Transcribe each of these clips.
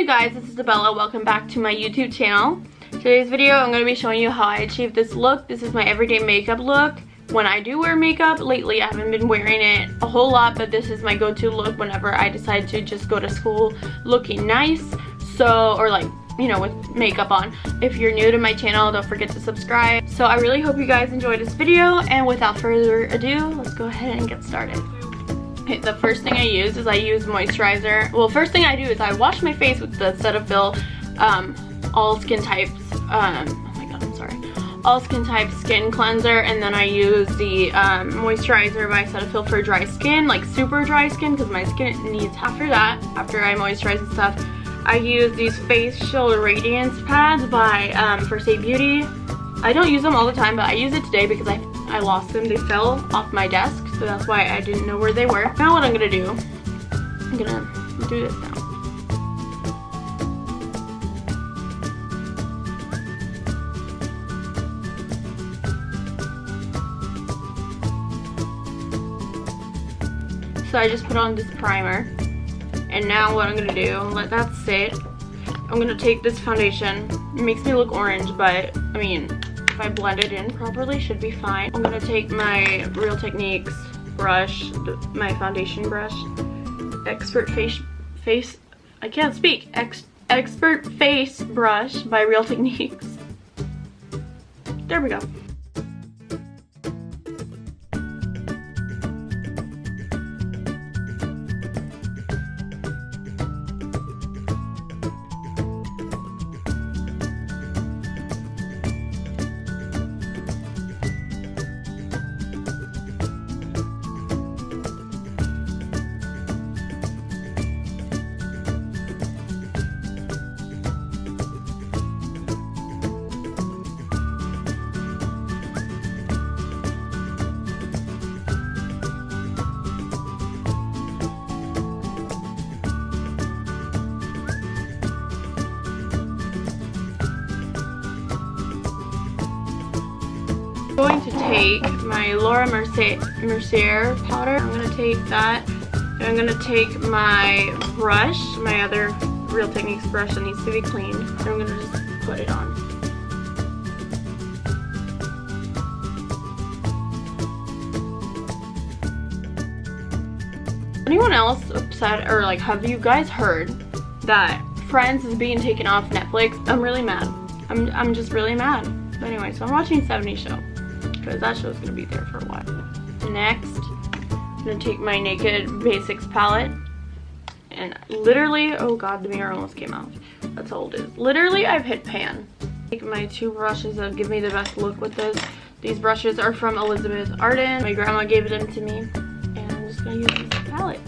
you guys, this is Isabella. Welcome back to my YouTube channel. Today's video I'm going to be showing you how I achieved this look. This is my everyday makeup look. When I do wear makeup, lately I haven't been wearing it a whole lot, but this is my go-to look whenever I decide to just go to school looking nice. So, or like, you know, with makeup on. If you're new to my channel, don't forget to subscribe. So I really hope you guys enjoyed this video, and without further ado, let's go ahead and get started. Okay, the first thing I use is moisturizer. Well, first thing I do is I wash my face with the Cetaphil all skin types, oh my god, I'm sorry, all skin type skin cleanser, and then I use the moisturizer by Cetaphil for dry skin, like super dry skin, because my skin needs. After that, after I moisturize and stuff, I use these facial radiance pads by Mercier Beauty. I don't use them all the time, but I use it today because I lost them. They fell off my desk, so that's why I didn't know where they were. Now what I'm gonna do, I'm gonna do this now. So I just put on this primer, and now what I'm gonna do, let that sit. I'm gonna take this foundation. It makes me look orange, but I mean, if I blend it in properly, should be fine. I'm gonna take my Real Techniques brush, my foundation brush, Expert Face brush by Real Techniques. There we go. I'm going to take my Mercier powder. I'm going to take that, and I'm going to take my brush, my other Real Techniques brush that needs to be cleaned, and I'm going to just put it on. Anyone else upset, or like, have you guys heard that Friends is being taken off Netflix? I'm really mad. I'm just really mad. But anyway, so I'm watching 70 Show, because that show's gonna be there for a while. Next, I'm gonna take my Naked Basics palette, and literally, oh god, the mirror almost came out. That's how old it is. Literally, I've hit pan. Take my two brushes that give me the best look with this. These brushes are from Elizabeth Arden. My grandma gave them to me, and I'm just gonna use this palette.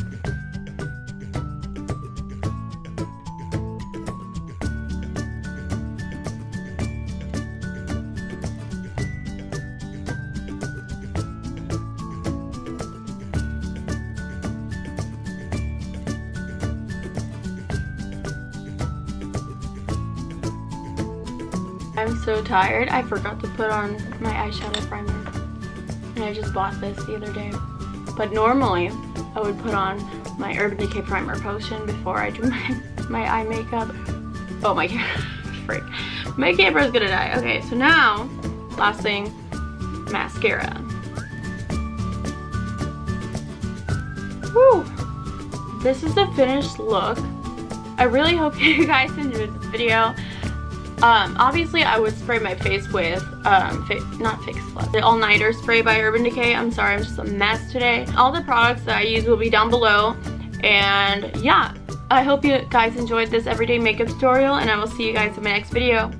I'm so tired. I forgot to put on my eyeshadow primer, and I just bought this the other day. But normally I would put on my Urban Decay primer potion before I do my eye makeup. Oh my god, freak. My camera's gonna die. Okay, so now, last thing, mascara. Woo! This is the finished look. I really hope you guys enjoyed this video. Obviously I would spray my face with, not Fix Plus, the All Nighter spray by Urban Decay. I'm sorry, I'm just a mess today. All the products that I use will be down below. And yeah, I hope you guys enjoyed this everyday makeup tutorial, and I will see you guys in my next video.